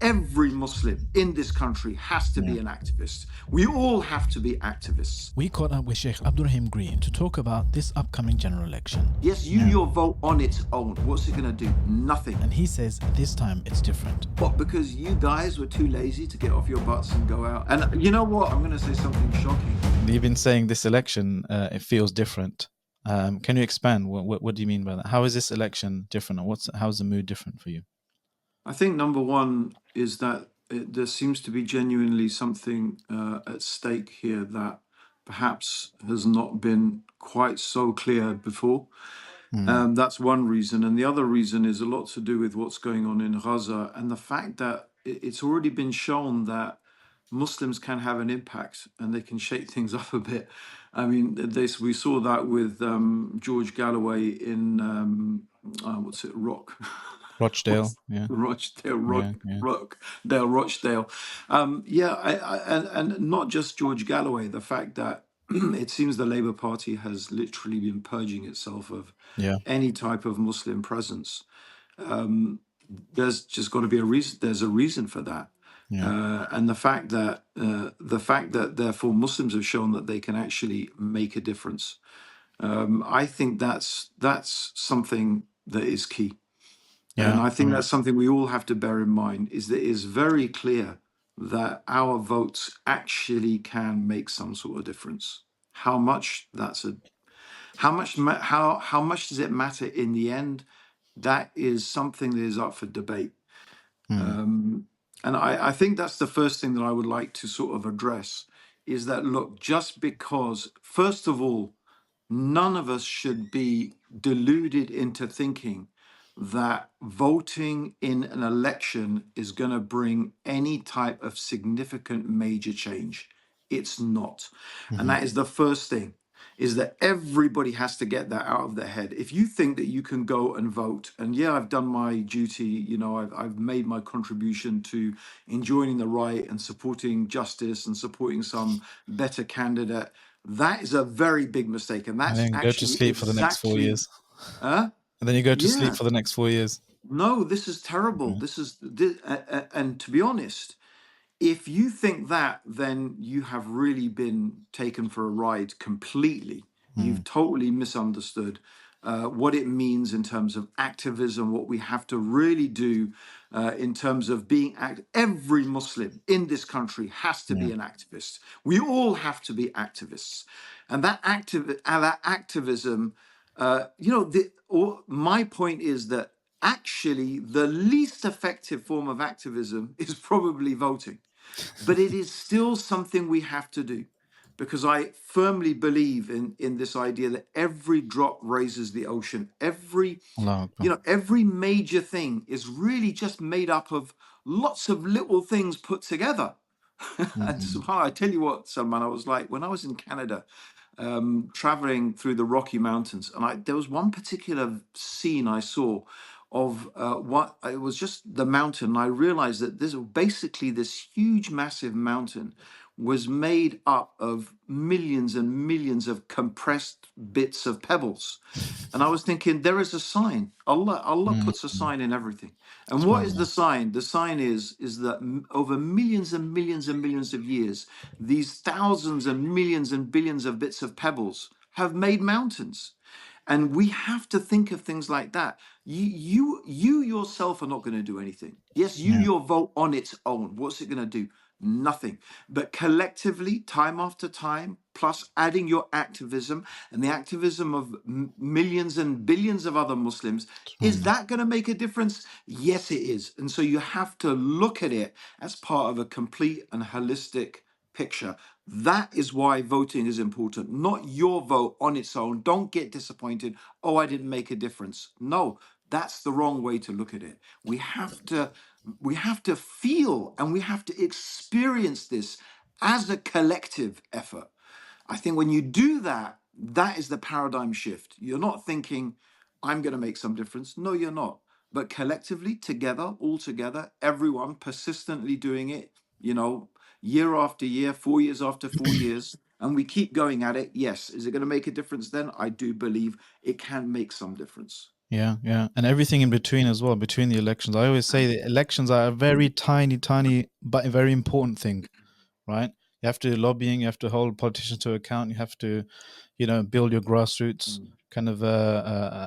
every Muslim in this country has to Yeah. be an activist. We all have to be activists. We caught up with Shaykh Abdurraheem Green to talk about this upcoming general election. Yes, your vote on its own. What's it going to do? Nothing. And he says this time it's different. What, because you guys were too lazy to get off your butts and go out? And you know what? I'm going to say something shocking. You've been saying this election, it feels different. Can you expand? What do you mean by that? How is this election different? Or how's the mood different for you? I think number one is that there seems to be genuinely something at stake here that perhaps has not been quite so clear before. That's one reason. And the other reason is a lot to do with what's going on in Gaza and the fact that it's already been shown that Muslims can have an impact and they can shake things up a bit. I mean, we saw that with George Galloway in, what's it, Rochdale, yeah. Rochdale, Yeah. Rochdale. And not just George Galloway, the fact that it seems the Labour Party has literally been purging itself of any type of Muslim presence. There's just got to be a reason. There's a reason for that. And the fact that therefore Muslims have shown that they can actually make a difference. I think that's something that is key. And I think that's something we all have to bear in mind, is that it is very clear that our votes actually can make some sort of difference. How much? How much does it matter in the end? That is something that is up for debate. And I think that's the first thing that I would like to sort of address, is that, look, just because, first of all, none of us should be deluded into thinking that voting in an election is going to bring any type of significant major change. It's not. And that is the first thing, is that everybody has to get that out of their head. If you think that you can go and vote, and yeah, I've done my duty, you know, I've made my contribution to enjoining the right and supporting justice and supporting some better candidate, that is a very big mistake. And that's then go to actually sleep for the next 4 years. And then you go to sleep for the next 4 years. No, this is terrible. And to be honest, if you think that, then you have really been taken for a ride completely. You've totally misunderstood what it means in terms of activism, what we have to really do in terms of being every Muslim in this country has to be an activist. We all have to be activists. And that activism, my point is that actually the least effective form of activism is probably voting. But it is still something we have to do, because I firmly believe in this idea that every drop raises the ocean. Every major thing is really just made up of lots of little things put together. And subhanAllah, I tell you what, Salman, I was like, when I was in Canada, traveling through the Rocky Mountains, and there was one particular scene I saw of what it was just the mountain. And I realized that this huge, massive mountain was made up of millions and millions of compressed bits of pebbles. And I was thinking, there is a sign. Allah puts a sign in everything. And what is the sign? The sign is that over millions and millions and millions of years, these thousands and millions and billions of bits of pebbles have made mountains. And we have to think of things like that. You yourself are not going to do anything. Yes, your vote on its own. What's it going to do? Nothing. But collectively, time after time, plus adding your activism and the activism of millions and billions of other Muslims, is that going to make a difference? Yes, it is. And so you have to look at it as part of a complete and holistic picture. That is why voting is important, not your vote on its own. Don't get disappointed. Oh, I didn't make a difference. No, that's the wrong way to look at it. We have to feel and we have to experience this as a collective effort. I think when you do that, that is the paradigm shift. You're not thinking, I'm going to make some difference. No, you're not. But collectively, together, all together, everyone persistently doing it, year after year, 4 years after 4 years, and we keep going at it. Yes. Is it going to make a difference then? I do believe it can make some difference. Yeah, yeah, and everything in between as well, between the elections. I always say the elections are a very tiny, tiny, but a very important thing, right? You have to do lobbying, you have to hold politicians to account, you have to, build your grassroots kind of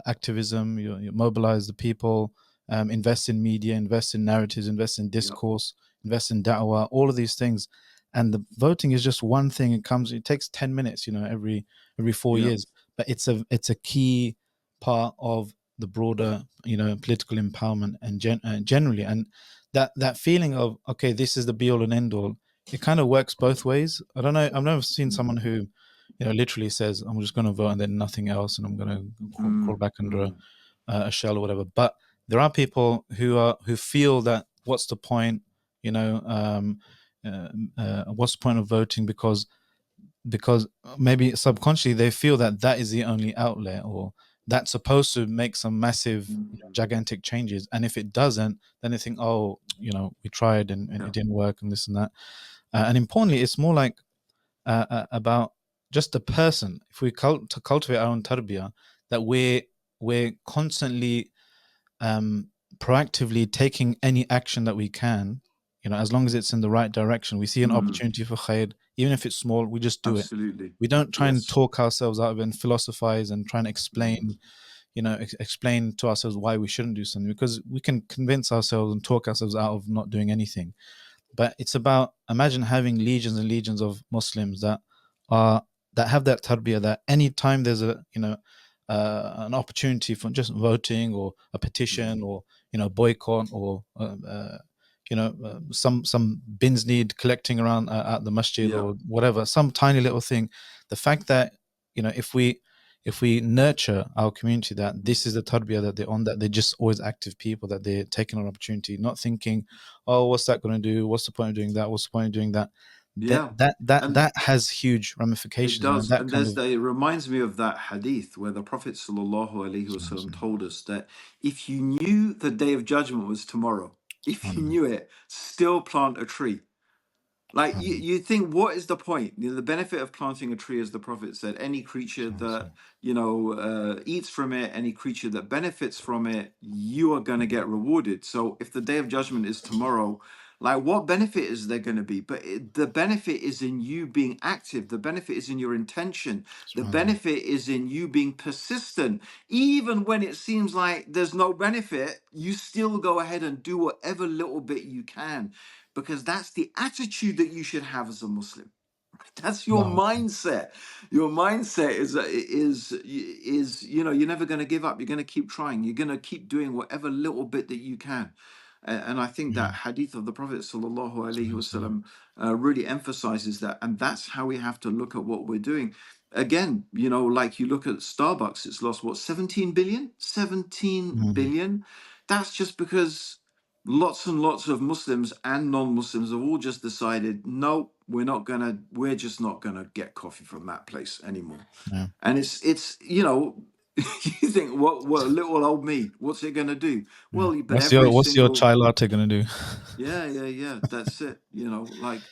activism. You mobilize the people, invest in media, invest in narratives, invest in Yep. discourse, invest in da'wah, all of these things. And the voting is just one thing. It takes 10 minutes, every four Yep. years, but it's a key part of the broader, political empowerment and generally. And that feeling of, okay, this is the be all and end all, it kind of works both ways. I don't know. I've never seen someone who, literally says, "I'm just going to vote and then nothing else, and I'm going to crawl back under a shell or whatever." But there are people who feel that what's the point? You know, what's the point of voting? Because maybe subconsciously they feel that that is the only outlet, or that's supposed to make some massive, gigantic changes. And if it doesn't, then they think, oh, we tried and it didn't work and this and that. And importantly, it's more like about just the person. If we to cultivate our own tarbiyah, that we're constantly proactively taking any action that we can, as long as it's in the right direction. We see an opportunity for khair, even if it's small, we just do it. Absolutely. We don't try and Yes. talk ourselves out of it and philosophize and try and explain, explain to ourselves why we shouldn't do something, because we can convince ourselves and talk ourselves out of not doing anything. But it's about, imagine having legions and legions of Muslims are that have that tarbiyah, that anytime there's an opportunity for just voting or a petition or boycott or some bins need collecting around at the masjid Yeah. or whatever, some tiny little thing. The fact that if we nurture our community, that this is the tarbiyah that they're on, that they're just always active people, that they're taking an opportunity, not thinking, oh, what's that going to do? What's the point of doing that? What's the point of doing that? That Yeah. that that And that has huge it ramifications, and does. that And kind there's of that, it reminds me of that hadith where the Prophet sallallahu alaihi wasallam told us that if you knew the day of judgment was tomorrow, if you knew it, still plant a tree. Like you think, what is the point? The benefit of planting a tree, as the Prophet said, any creature that eats from it, any creature that benefits from it, you are going to get rewarded. So if the day of judgment is tomorrow, like what benefit is there going to be? But the benefit is in you being active. The benefit is in your intention. The benefit is in you being persistent. Even when it seems like there's no benefit, you still go ahead and do whatever little bit you can, because that's the attitude that you should have as a Muslim. That's your mindset. Your mindset is you're never going to give up. You're going to keep trying. You're going to keep doing whatever little bit that you can. And I think that hadith of the Prophet sallallahu alaihi wasallam really emphasizes that, and that's how we have to look at what we're doing. Again, like you look at Starbucks, it's lost what, 17 billion? 17 billion. That's just because lots and lots of Muslims and non-Muslims have all just decided, no, we're just not gonna get coffee from that place anymore. yeah. And it's you think, what little old me, what's it gonna do? Yeah. Well, but every What's your single, chai latte gonna do? yeah, that's it. Like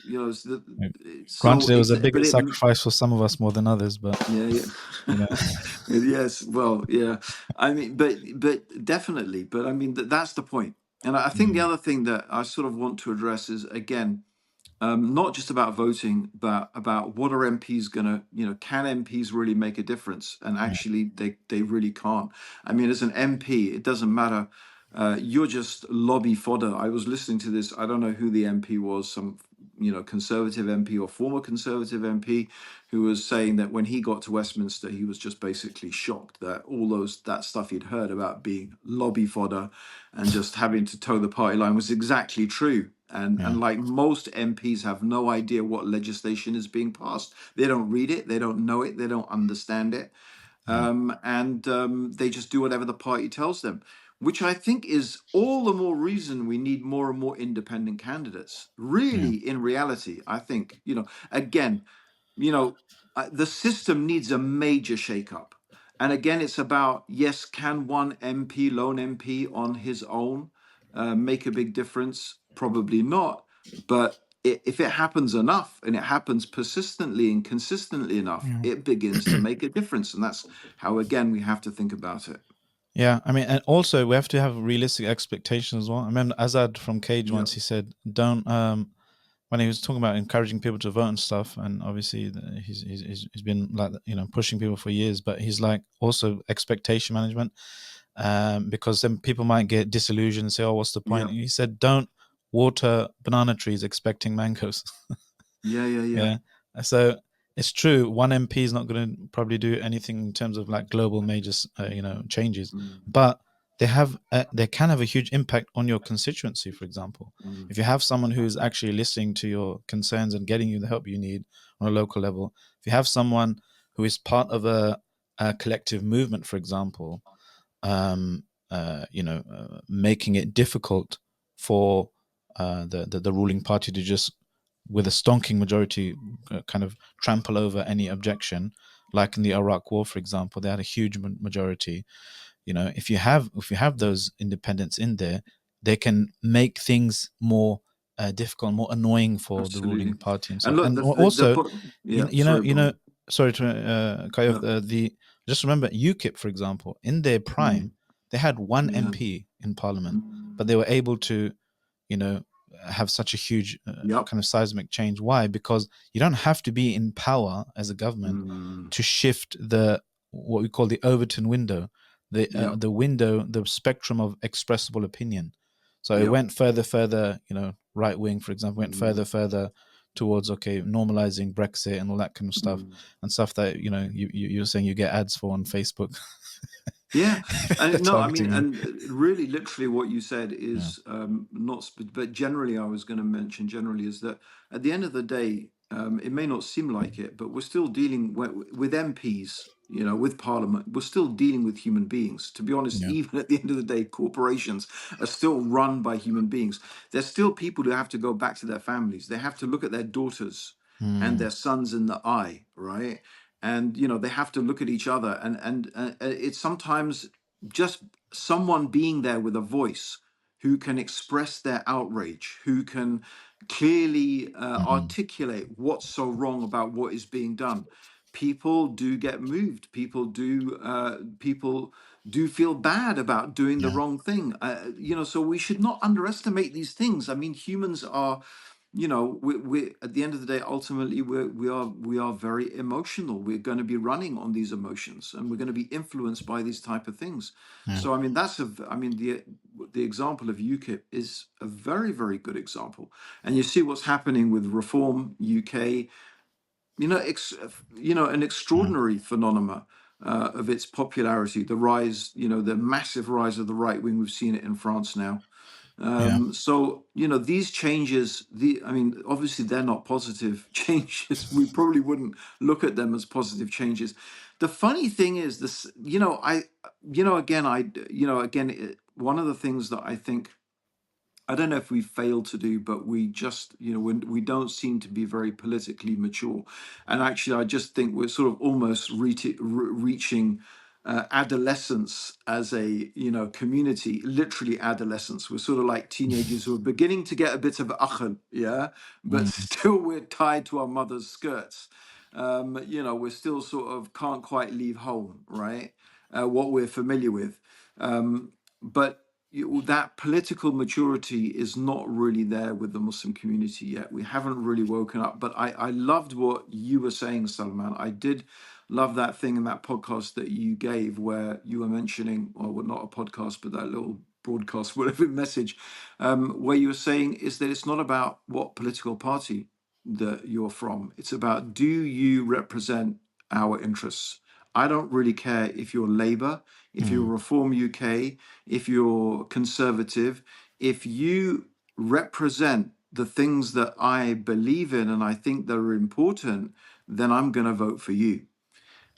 Like, it's so granted, it was a bigger but it sacrifice for some of us more than others, but yeah. you know, Yes, well, yeah. I mean, but definitely, but I mean that's the point. And I think the mm, other thing that I sort of want to address is, again, not just about voting, but about what are MPs gonna, can MPs really make a difference? And yeah, actually, they really can't. I mean, as an MP, it doesn't matter. You're just lobby fodder. I was listening to this. I don't know who the MP was. Some conservative MP or former conservative MP who was saying that when he got to Westminster, he was just basically shocked that all that stuff he'd heard about being lobby fodder and just having to toe the party line was exactly true. yeah, And like most MPs have no idea what legislation is being passed. They don't read it, they don't know it, they don't understand it, yeah, and they just do whatever the party tells them. Which I think is all the more reason we need more and more independent candidates. yeah, Really, in reality, I think, again, the system needs a major shakeup. And again, it's about, yes, can one MP, lone MP on his own, make a big difference? Probably not. But if it happens enough and it happens persistently and consistently enough, yeah. it begins to make a difference. And that's how, again, we have to think about it. Yeah, I mean, and also we have to have realistic expectations as well. I remember Azad from Cage Yeah, once, he said, "Don't." When he was talking about encouraging people to vote and stuff, and obviously he's been like, you know, pushing people for years, but he's like also expectation management, because then people might get disillusioned and say, "Oh, what's the point?" yeah, And he said, "Don't water banana trees expecting mangoes." yeah, yeah, yeah. Yeah. So it's true. One MP is not going to probably do anything in terms of like global major, you know, changes, Mm, but they can have a huge impact on your constituency. For example, mm, if you have someone who is actually listening to your concerns and getting you the help you need on a local level, if you have someone who is part of a collective movement, for example, um, making it difficult for the ruling party to just, with a stonking majority, kind of trample over any objection, like in the Iraq War, for example, they had a huge majority. You know, if you have those independents in there, they can make things more difficult, more annoying for the ruling absolutely. party and And stuff. look, And the also, yeah. Sorry, go on. sorry to cut you off. Yeah. The Just remember UKIP, for example, in their Mm, prime, they had one yeah. MP in Parliament, Mm, but they were able to, you know, have such a huge yep. kind of seismic change. Why? Because you don't have to be in power as a government Mm, to shift the, what we call the Overton window, yep. the window, the spectrum of expressible opinion. So it Yep. went further, you know, right wing, for example, went Mm, further towards, okay, normalizing Brexit and all that kind of stuff, mm. and stuff that, you know, you're saying you get ads for on Facebook. Yeah, They're and no, I mean, targeting you. and really, literally, what you said Yeah. is not, but generally, I was going to mention generally is that at the end of the day, it may not seem like it, but we're still dealing with MPs, you know, with Parliament. We're still dealing with human beings. To be honest, Yeah. even at the end of the day, corporations are still run by human beings. There's still people who have to go back to their families. They have to look at their daughters and Mm. their sons in the eye, right? And you know they have to look at each other, and it's sometimes just someone being there with a voice who can express their outrage, who can clearly Mm. articulate what's so wrong about what is being done. People do get moved. People do feel bad about doing the Yeah. wrong thing. You know, so we should not underestimate these things. I mean, humans are, you know, we at the end of the day, ultimately we are very emotional. We're going to be running on these emotions, and we're going to be influenced by these type of things. Yeah. So I mean, I mean, the example of UKIP is a very, very good example. And you see what's happening with Reform UK. You know, an Yeah. extraordinary phenomena of its popularity, the rise, you know, the massive rise of the right wing. We've seen it in France now. Yeah. So you know these changes, I mean, obviously they're not positive changes. We probably wouldn't look at them as positive changes. The funny thing is this, one of the things that I think, I don't know if we failed to do, but we just, you know, when we don't seem to be very politically mature. And actually, I just think we're sort of almost reaching adolescence as a, you know, community, literally adolescence. We're sort of like teenagers who are beginning to get a bit of akhl, yeah, but Mm. still we're tied to our mother's skirts. You know, we're still sort of can't quite leave home, right? What we're familiar with. But that political maturity is not really there with the Muslim community yet. We haven't really woken up. But I loved what you were saying, Salman. I did love that thing in that podcast that you gave where you were mentioning, or well, not a podcast, but that little broadcast, whatever message, where you were saying is that it's not about what political party that you're from. It's about, do you represent our interests? I don't really care if you're Labour, if you're Mm. Reform UK, if you're Conservative, if you represent the things that I believe in and I think that are important, then I'm going to vote for you.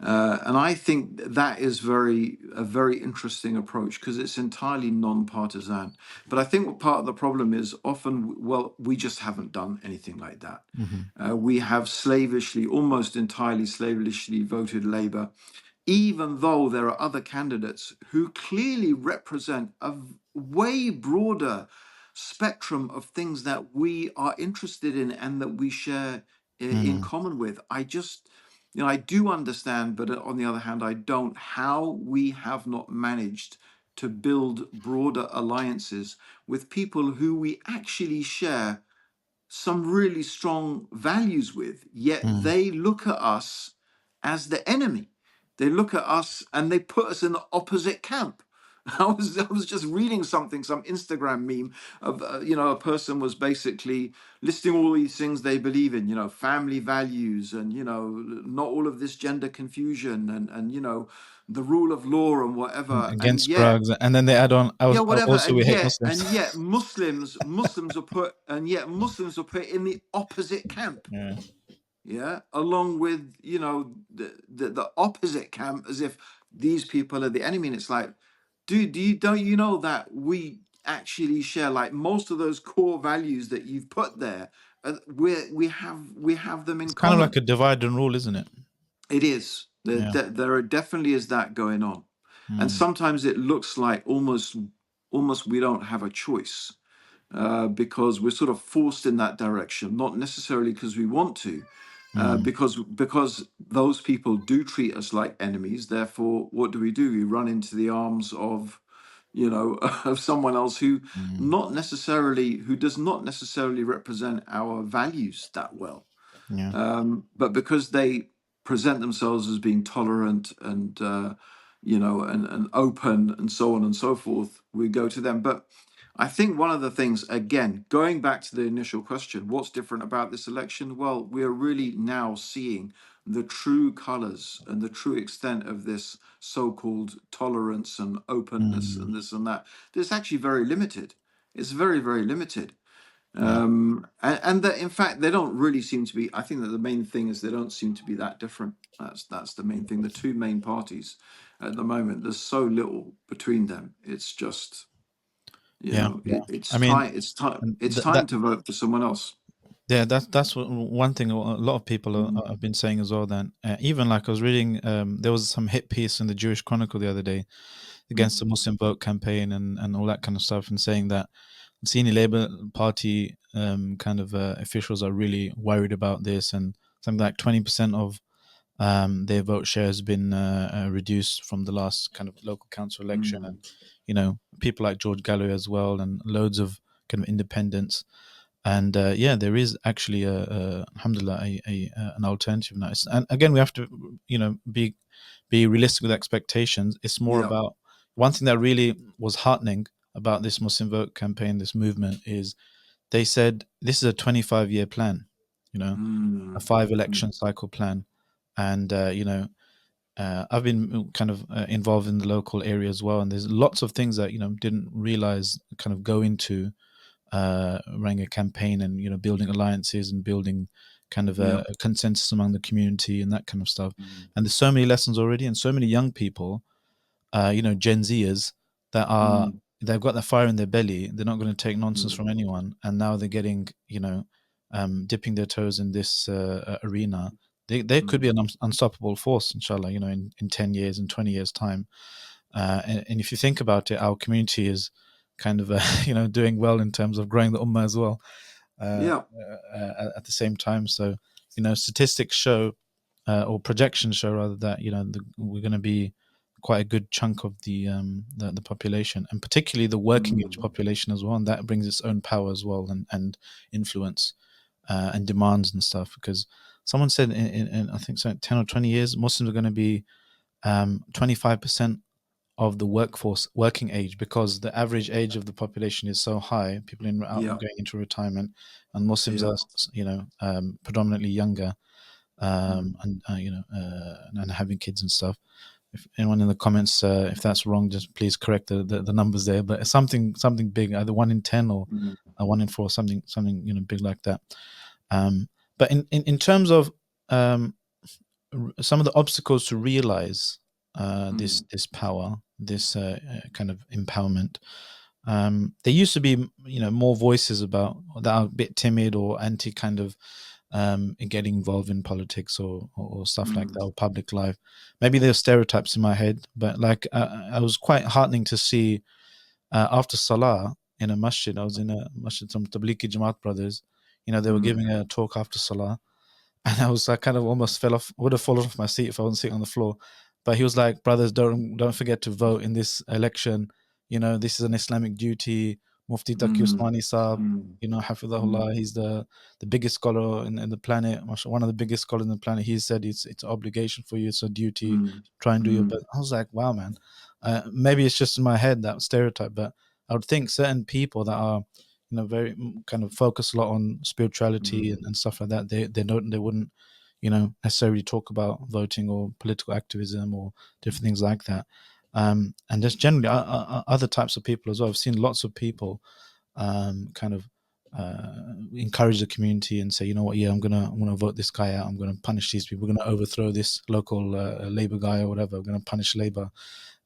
And I think that is a very interesting approach because it's entirely non-partisan. But I think what part of the problem is often, well, we just haven't done anything like that. Mhm. We have slavishly, almost entirely slavishly voted Labour, even though there are other candidates who clearly represent a way broader spectrum of things that we are interested in and that we share in Mm. common with. I just, I do understand, but on the other hand, I don't, how we have not managed to build broader alliances with people who we actually share some really strong values with, yet Mm. they look at us as the enemy. They look at us and they put us in the opposite camp. I was just reading something, some Instagram meme of a person was basically listing all these things they believe in, family values, and not all of this gender confusion, and the rule of law and whatever, and Against yet drugs, and then they add on. yeah, whatever, Also, and we hate yet Muslims. and yet Muslims are put in the opposite camp. Yeah, Yeah, along with the opposite camp, as if these people are the enemy. And it's like, dude, don't you know that we actually share like most of those core values that you've put there? We have them in it's kind of like common. a divide and rule, isn't it? It is. Yeah. There are definitely is that going on, and Mm. sometimes it looks like almost we don't have a choice, because we're sort of forced in that direction, not necessarily because we want to, Mm. because those people do treat us like enemies. Therefore, what do? We run into the arms of, of someone else Mm. who does not necessarily represent our values that well. Yeah. But because they present themselves as being tolerant and and open and so on and so forth, we go to them. But I think one of the things, again, going back to the initial question, what's different about this election? Well, we are really now seeing the true colors and the true extent of this so-called tolerance and openness Mm. and this and that. It's actually very limited. It's very, very limited. Yeah. And that in fact they don't really seem to be. I think that the main thing is they don't seem to be that different. That's the main thing. The two main parties at the moment, there's so little between them. It's just Yeah. it's I mean, time. It's th- time that to vote for someone else. yeah, that's one thing a lot of people Mm, have been saying as well. Then even like I was reading, there was some hit piece in the Jewish Chronicle the other day against the mm, Muslim vote campaign and all that kind of stuff, and saying that senior Labour Party kind of officials are really worried about this, and something like 20% of their vote share has been reduced from the last kind of local council election, mm, and people like George Galloway as well, and loads of kind of independents. And yeah, there is actually alhamdulillah, an alternative now. And again, we have to, be realistic with expectations. It's more yeah. about one thing that really was heartening about this Muslim vote campaign, this movement, is they said this is a 25-year plan, a Mm, 5 election mm, cycle plan. And I've been kind of involved in the local area as well, and there's lots of things that didn't realize kind of go into running a campaign, and building alliances and building kind of yeah. a consensus among the community and that kind of stuff. Mm, And there's so many lessons already, and so many young people, Gen Zers, that are mm, they've got the fire in their belly. They're not going to take nonsense mm, from anyone, and now they're getting dipping their toes in this arena. They could be mm, an unstoppable force, inshallah. In 10 years, in 20 years time. And if you think about it, our community is kind of doing well in terms of growing the ummah as well, yeah. at the same time. So statistics show, or projections show rather, that we're going to be quite a good chunk of the population, and particularly the working age Mm, population as well, and that brings its own power as well, and influence, and demands and stuff. Because someone said in I think so 10 or 20 years, Muslims are going to be 25% of the workforce working age, because the average age of the population is so high. People out yeah. going into retirement, and Muslims Yeah. are predominantly younger, Mm, and having kids and stuff. If anyone in the comments, if that's wrong, just please correct the numbers there. But it's something big, either 1 in 10 or mm, 1 in 4, something big like that. But in terms of some of the obstacles to realize mm, this power, this kind of empowerment. There used to be, more voices about that are a bit timid or anti, kind of getting involved in politics, or stuff like that, mm, or public life. Maybe there's stereotypes in my head, but like I was quite heartening to see after Salah in a masjid. I was in a masjid, some Tablighi Jamaat brothers. They were mm, giving a talk after Salah, and I kind of almost fell off. Would have fallen off my seat if I wasn't sitting on the floor. But he was like, "Brothers, don't forget to vote in this election. You know, this is an Islamic duty. Mufti Taqi Mm, Usmani Saab, mm, you know, mm, Hafidhahullah, he's the biggest scholar in the planet, one of the biggest scholars in the planet. He said it's an obligation for you, it's a duty. mm, Try and do your mm, best." I was like, wow, man. Maybe it's just in my head, that stereotype, but I would think certain people that are, you know, very kind of focus a lot on spirituality mm. and stuff like that. They wouldn't, you know, necessarily talk about voting or political activism or different things like that. And there's generally other types of people as well. I've seen lots of people kind of encourage the community and say, you know what, yeah, I'm gonna vote this guy out. I'm gonna punish these people. We're gonna overthrow this local Labour guy or whatever. We're gonna punish Labour.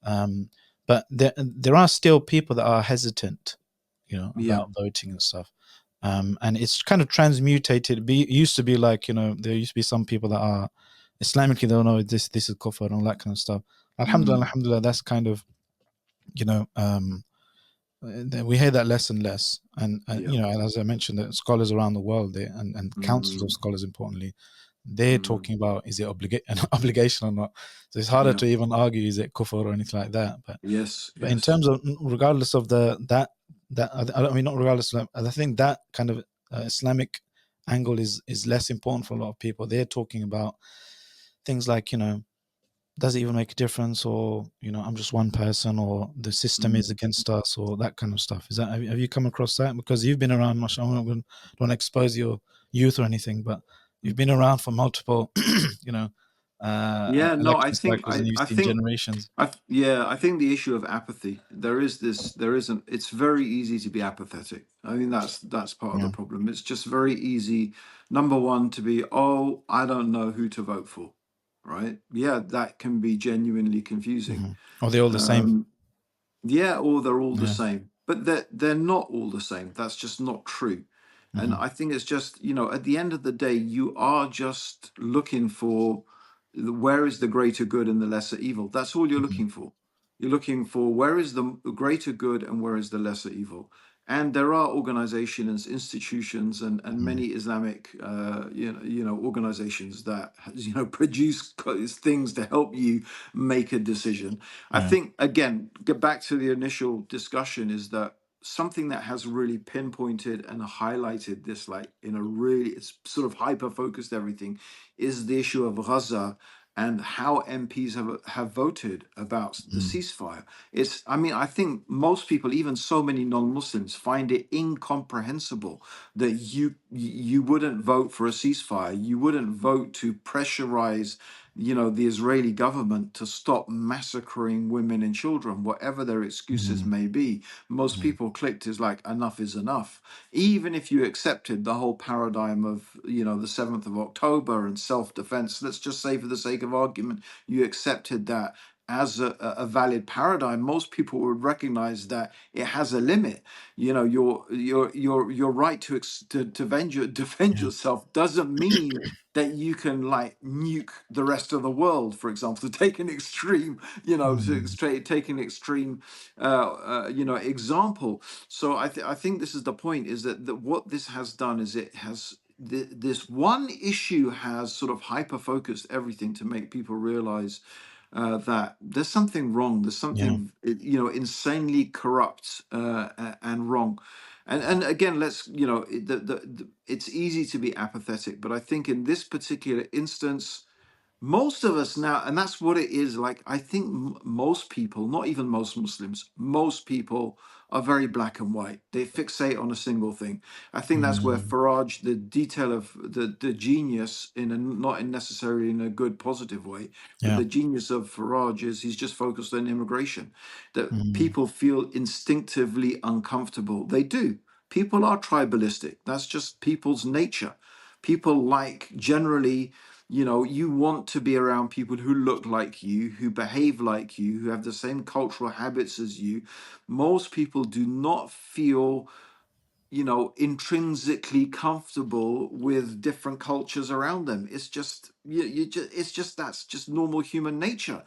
Um, but there are still people that are hesitant, you know, Yeah, about voting and stuff. And it's kind of transmutated. It used to be like, you know, there used to be some people that are Islamically, they don't know this is kufr and all that kind of stuff. Alhamdulillah, mm, alhamdulillah, that's kind of, you know, we hear that less and less. And yeah, you know, as I mentioned, that scholars around the world, and councils of mm, scholars, importantly, they're mm, talking about, is it an obligation or not? So it's harder yeah, to even argue, is it kufr or anything like that. yes, But in yes, terms of, regardless of that I mean, not regardless of, I think that kind of Islamic angle is less important for a lot of people. They're talking about things like, you know, does it even make a difference, or, you know, I'm just one person, or the system is mm, against us, or that kind of stuff. Is that, have you come across that? Because you've been around, mashallah, I don't want to expose your youth or anything, but you've been around for multiple you know, yeah. No, I election think cycles, and you've I seen think generations. yeah, I think the issue of apathy. There is this. There isn't. It's very easy to be apathetic. I think that's part of the Yeah. problem. It's just very easy. Number one, to be, oh, I don't know who to vote for, right? Yeah, that can be genuinely confusing. Hmm. Are they all the same? Um, Yeah, or they're all the Yeah. same, but they're not all the same. That's just not true. And Hmm. I think it's just, at the end of the day, you are just looking for where is the greater good and the lesser evil. That's all you're Hmm. looking for. You're looking for where is the greater good and where is the lesser evil. And there are organizations, institutions, and Hmm. many Islamic, organizations that produce things to help you make a decision. I Yeah. think, again, get back to the initial discussion, is that something that has really pinpointed and highlighted this, like in a really, it's sort of hyper focused everything, is the issue of Gaza and how MPs have voted about the Mm. ceasefire. I mean, I think most people, even so many non-Muslims, find it incomprehensible that you wouldn't vote for a ceasefire. You wouldn't vote to pressurize the Israeli government to stop massacring women and children, whatever their excuses Mm. may be. Most Mm. people clicked is like, enough is enough. Even if you accepted the whole paradigm of, the 7th of October and self-defense, let's just say for the sake of argument, you accepted that as a valid paradigm, most people would recognize that it has a limit. Your right to defend Yeah. yourself doesn't mean that you can like nuke the rest of the world, for example, to take an extreme, Mm. take an extreme, example. So I think this is the point: is that what this has done is it has. This one issue has sort of hyper focused everything to make people realize that there's something wrong. There's Yeah. something insanely corrupt and wrong. And again, let's it's easy to be apathetic, but I think in this particular instance, most of us now, and that's what it is. Like, I think most people, not even most Muslims, most people are very black and white. They fixate on a single thing. I think that's where Mm. Farage, the detail of the genius, in a not in necessarily in a good positive way, but Yeah. the genius of Farage is he's just focused on immigration. That Mm. people feel instinctively uncomfortable. They do. People are tribalistic. That's just people's nature. People like, generally, you want to be around people who look like you, who behave like you, who have the same cultural habits as you. Most people do not feel, intrinsically comfortable with different cultures around them. It's just, it's just, that's just normal human nature.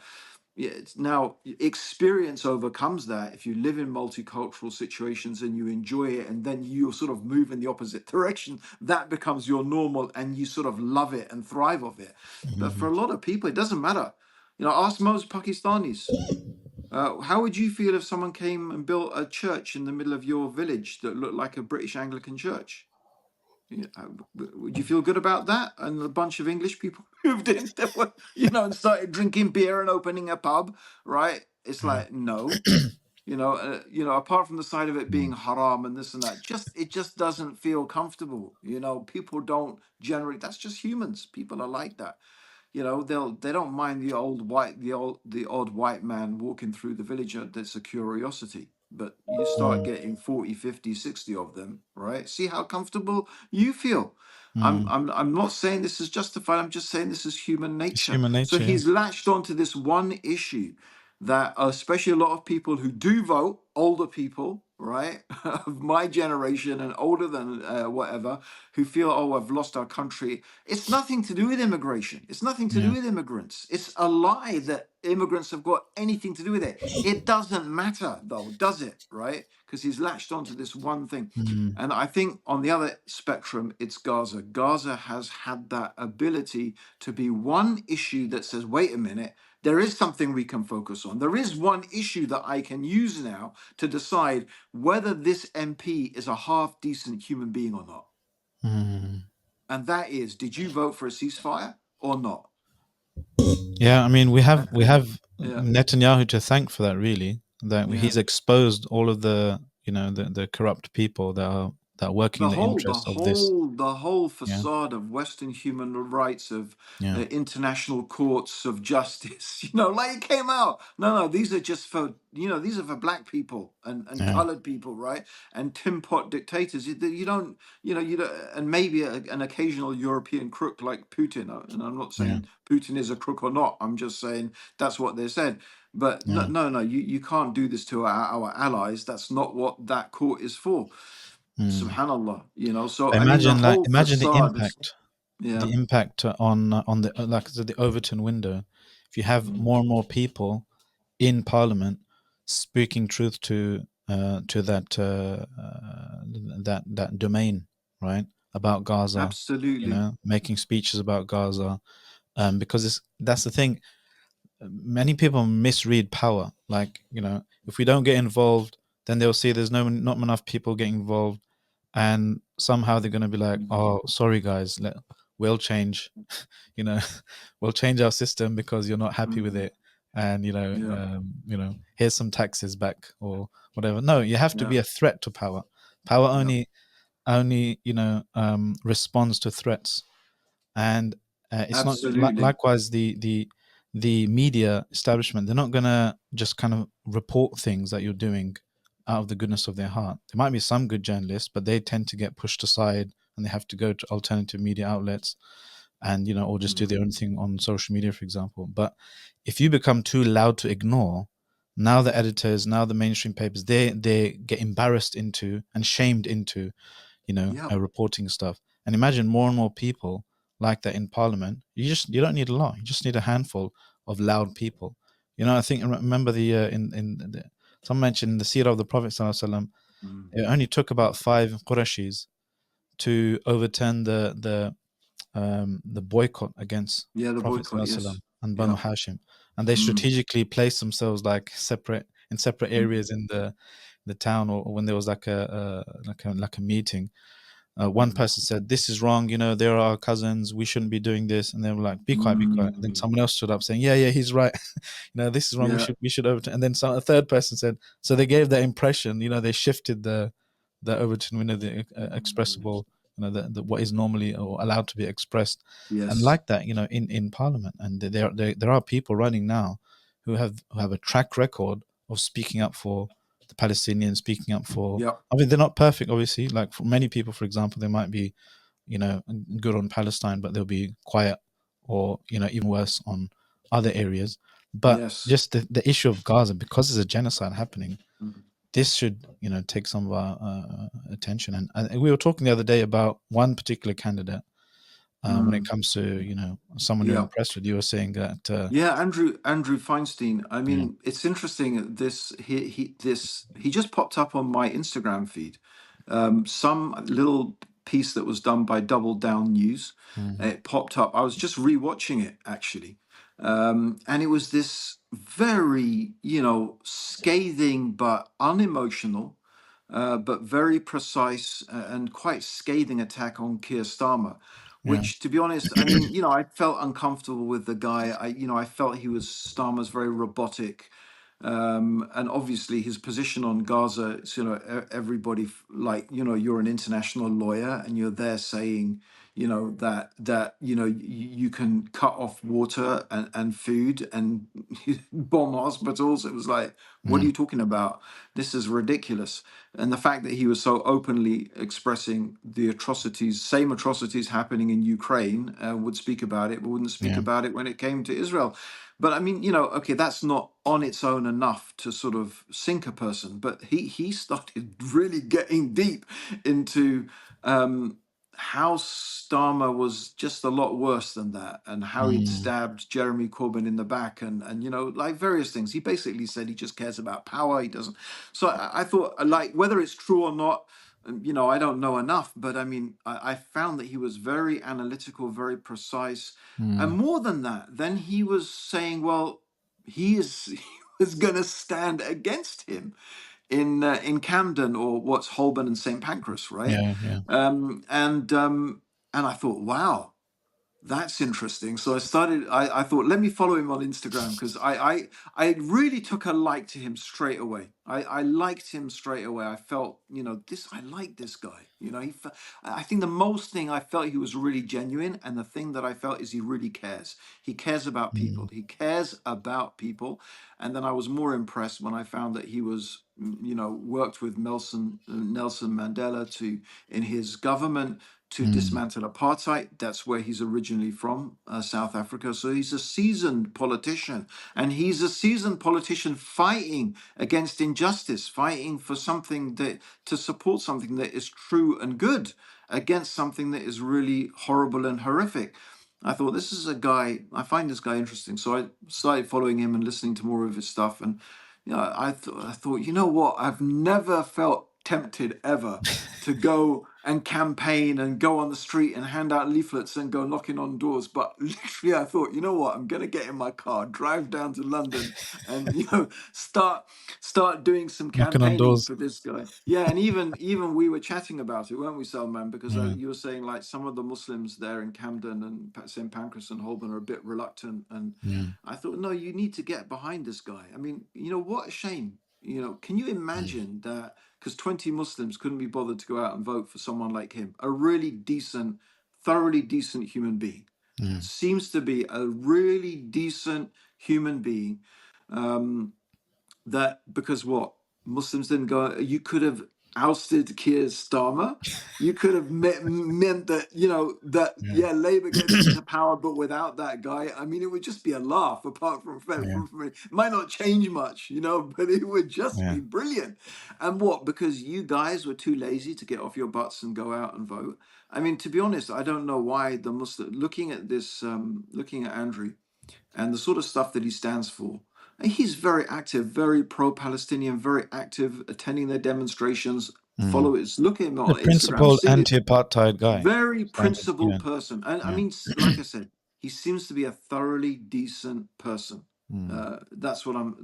Yeah, it's now experience overcomes that. If you live in multicultural situations and you enjoy it, and then you sort of move in the opposite direction, that becomes your normal, and you sort of love it and thrive of it. But for Mm. a lot of people, it doesn't matter. Ask most Pakistanis. How would you feel if someone came and built a church in the middle of your village that looked like a British Anglican church? Yeah, would you feel good about that? And a bunch of English people moved in, that were, and started drinking beer and opening a pub, right? It's Mm. like, no, apart from the side of it being Mm. haram and this and that, it just doesn't feel comfortable. People don't generally. That's just humans. People are like that. They don't mind the odd white man walking through the village. That's a curiosity. But you start Mm. getting 40, 50, 60 of them, right? See how comfortable you feel. Mm. I'm not saying this is justified. I'm just saying this is human It's nature. human So nature, yeah. he's latched onto this one issue that, especially a lot of people who do vote, older people, right, of my generation and older than whatever, who feel, oh, I've lost our country. It's nothing to do with immigration. It's nothing to do Yeah. with immigrants. It's a lie that immigrants have got anything to do with it. It doesn't matter, though, does it? Right? Because he's latched onto this one thing. Mm. And I think on the other spectrum, it's Gaza. Gaza has had that ability to be one issue that says, wait a minute, there is something we can focus on. There is one issue that I can use now to decide whether this MP is a half decent human being or not. Mm. And that is, did you vote for a ceasefire or not? Yeah, I mean, we Uh, have we have yeah. Netanyahu to thank for that, really. That Yeah. he's exposed all of the, the corrupt people that are working in the the whole the interests of this. whole the whole Yeah, facade of Western human rights, of yeah, international courts of justice, like it came out, no, these are just for, these are for black people and yeah, colored people, right? And tin pot dictators. You don't, you don't, and maybe an occasional European crook like Putin. And I'm not yeah, saying Putin is a crook or not, I'm just saying that's what they said. But no, yeah. no, you can't do this to our allies. That's not what that court is for. Mm. Subhanallah, So I mean, the Imagine, like, whole imagine facade is, yeah. the impact on the, like I said, the Overton window. If you have Mm. more and more people in Parliament speaking truth to that domain, right, about Gaza, Absolutely. making speeches about Gaza, because that's the thing. Many people misread power. Like, if we don't get involved, then they'll see there's not enough people getting involved, and somehow they're going to be like, Mm. oh, sorry guys, we'll change, you know we'll change our system because you're not happy with Mm. it, and Yeah. here's some taxes back or whatever. No, you have to Yeah. be a threat to power. Power Yeah. only responds to threats. And it's not Absolutely. likewise the media establishment. They're not gonna just kind of report things that you're doing out of the goodness of their heart. There might be some good journalists, but they tend to get pushed aside and they have to go to alternative media outlets, and or just do Mm. their own thing on social media, for example. But if you become too loud to ignore, now the editors, now the mainstream papers, they get embarrassed into and shamed into Yep. reporting stuff. And imagine more and more people like that in Parliament. You don't need a lot. You just need a handful of loud people. I think, remember the in the, some mentioned in the seerah of the Prophet sallallahu alaihi wasallam, Mm. it only took about 5 Qurayshis to overturn the boycott against Yeah, the Prophet boycott, sallallahu alaihi yes. wasallam and Banu Yep. Hashim, and they Mm. strategically placed themselves like separate Mm. areas in the town, or when there was like a meeting. One Mm. person said, "This is wrong. They're our cousins. We shouldn't be doing this." And they were like, "Be quiet, be quiet." And then Mm. someone else stood up saying, "Yeah, yeah, he's right. This is wrong. We Yeah. should we should overturn." And then a third person said, so they gave that impression. They shifted the overturn, the Mm. expressible, the what is normally or allowed to be expressed, and Yes. like that, in Parliament. And there are people running now who have a track record of speaking up for the Palestinians, speaking up for. Yep. I mean, they're not perfect, obviously. Like, for many people, for example, they might be, good on Palestine, but they'll be quiet, or even worse on other areas. But Yes. just the issue of Gaza, because there's a genocide happening, Mm. this should take some of our attention. And we were talking the other day about one particular candidate, when it Mm. comes to someone you're Yeah. impressed with. You were saying that. Yeah, Andrew Feinstein. I Yeah. mean, it's interesting. He just popped up on my Instagram feed. Some little piece that was done by Double Down News. Mm, It popped up. I was just rewatching it actually, and it was this very, scathing but unemotional, but very precise and quite scathing attack on Keir Starmer, yeah. which, to be honest, I mean, I felt uncomfortable with the guy. I felt he was Starmer's very robotic, and obviously his position on Gaza. Everybody like, you're an international lawyer and you're there saying, that you can cut off water and food and bomb hospitals. It was like, what are Mm, you talking about? This is ridiculous. And the fact that he was so openly expressing the atrocities, same atrocities happening in Ukraine, would speak about it, but wouldn't speak yeah. about it when it came to Israel. But I mean, okay, that's not on its own enough to sort of sink a person. But he started really getting deep into, how Starmer was just a lot worse than that, and how he'd Mm, stabbed Jeremy Corbyn in the back, and like various things. He basically said he just cares about power. He doesn't. So I thought, like, whether it's true or not, I don't know enough. But I mean, I found that he was very analytical, very precise, and mm, more than that, then he was saying, well, he is he was going to stand against him in Camden, or what's Holborn and St Pancras, right? yeah. Yeah. And I thought, wow, that's interesting. So I thought, let me follow him on Instagram, because I really took a like to him straight away. I liked him straight away. I felt, I like this guy. I think the most thing I felt, he was really genuine. And the thing that I felt is he really cares. He cares about Mm, people. He cares about people. And then I was more impressed when I found that he was, worked with Nelson Mandela in his government to mm, dismantle apartheid. That's where he's originally from, South Africa. So he's a seasoned politician, and he's a seasoned politician fighting against injustice, fighting for something to support something that is true and good, against something that is really horrible and horrific. I thought, this is a guy, I find this guy interesting. So I started following him and listening to more of his stuff. And I thought, you know what? I've never felt tempted ever to go and campaign and go on the street and hand out leaflets and go knocking on doors. But literally, I thought, you know what? I'm gonna get in my car, drive down to London, and start doing some knocking on campaigning doors. for this guy. Yeah, and even we were chatting about it, weren't we, Salman? Because Yeah. you were saying, like, some of the Muslims there in Camden and St Pancras and Holborn are a bit reluctant, and Yeah. I thought, no, you need to get behind this guy. I mean, what a shame. Can you Mm, imagine that? Because 20 Muslims couldn't be bothered to go out and vote for someone like him, a really decent, thoroughly decent human being. yeah. Seems to be a really decent human being. Um, that because what, Muslims didn't go. You could have ousted Keir Starmer. You could have meant that, that, Yeah. yeah, Labour gets into power, but without that guy, I mean, it would just be a laugh. Apart Yeah. from it might not change much, but it would just Yeah. be brilliant. And what? Because you guys were too lazy to get off your butts and go out and vote. I mean, to be honest, I don't know why the Muslim, looking at this, looking at Andrew and the sort of stuff that he stands for. And he's very active, very pro-Palestinian, very active, attending their demonstrations. Mm. Follow it. Look at him The on Instagram. principled See it. anti-apartheid guy. Very Standard. principled Yeah. person. And I Yeah. mean, like I said, he seems to be a thoroughly decent person. Mm, That's what I'm,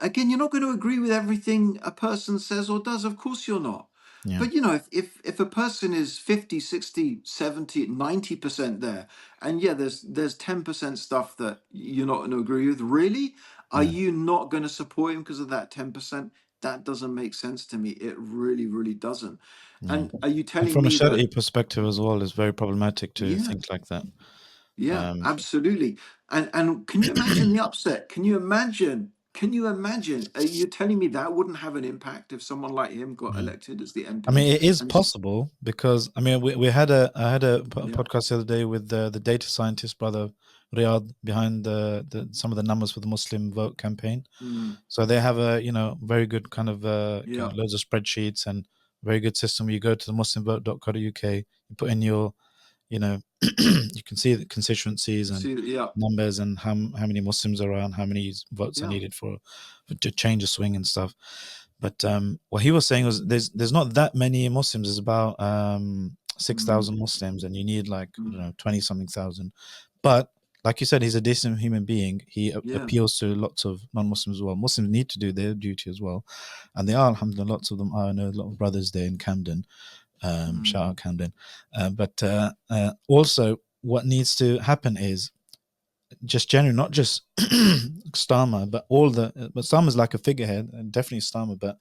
again, you're not going to agree with everything a person says or does. Of course you're not. yeah. But if a person is 50, 60, 70, 90% there, and yeah, there's 10% stuff that you're not going to agree with, really, are Yeah. you not going to support him because of that 10%? That doesn't make sense to me. It really, really doesn't. Yeah. And are you And telling from a me that? Shari'i perspective as well, it's very problematic to Yeah, think like that. yeah, Um, absolutely. And can you imagine the upset? Can you imagine? Can you imagine? Are you telling me that wouldn't have an impact if someone like him got yeah. elected as the I MP? mean, it is And possible because I mean, we had I had a yeah, podcast the other day with the data scientist brother Riyadh behind some of the numbers for the Muslim vote campaign. mm, So they have a very good kind of yeah, loads of spreadsheets and very good system. You go to the muslimvote.co.uk, you put in your, you know, you can see the constituencies and See, yeah, numbers and how many Muslims are around, how many votes are yeah. needed for to change a swing and stuff. But what he was saying was there's not that many Muslims. There's about Mm, 6,000 Muslims, and you need like I don't mm, know 20 something thousand. But like you said, he's a decent human being. He yeah. appeals to lots of non-Muslims as well. Muslims need to do their duty as well, and they are. Alhamdulillah, lots of them are. I know a lot of brothers there in Camden. Mm, Shout out Camden. But also, what needs to happen is just generally not just Starmer, but all the. But Starmer's like a figurehead, and definitely Starmer, but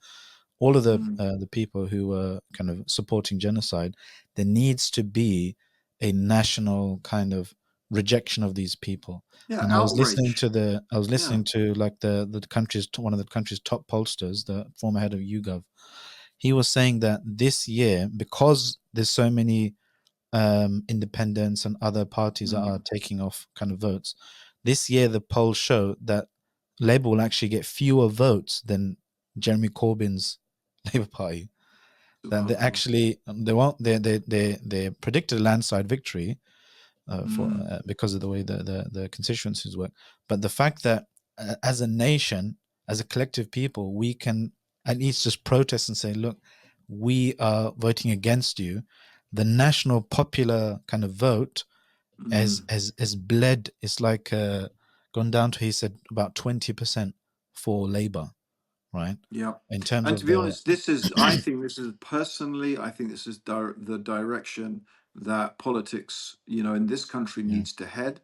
all of mm. the people who were kind of supporting genocide. There needs to be a national kind of rejection of these people. Yeah, And outrage. I was Yeah. listening to like the country's one of the country's top pollsters, the former head of YouGov. He was saying that this year, because there's so many independents and other parties that are Mm, taking off kind of votes, this year the polls show that Labour will actually get fewer votes than Jeremy Corbyn's Labour Party. That they subhanallah. actually they won't they predicted a landslide victory for Mm, because of the way the constituencies work. But the fact that as a nation, as a collective people, we can at least just protest and say, look, we are voting against you. The national popular kind of vote mm. has bled. It's like gone down to, he said, about 20% for Labour, right? Yeah. In terms And to of be the honest, this is, I think this is personally, I think this is the direction that politics, in this country yeah, needs to head.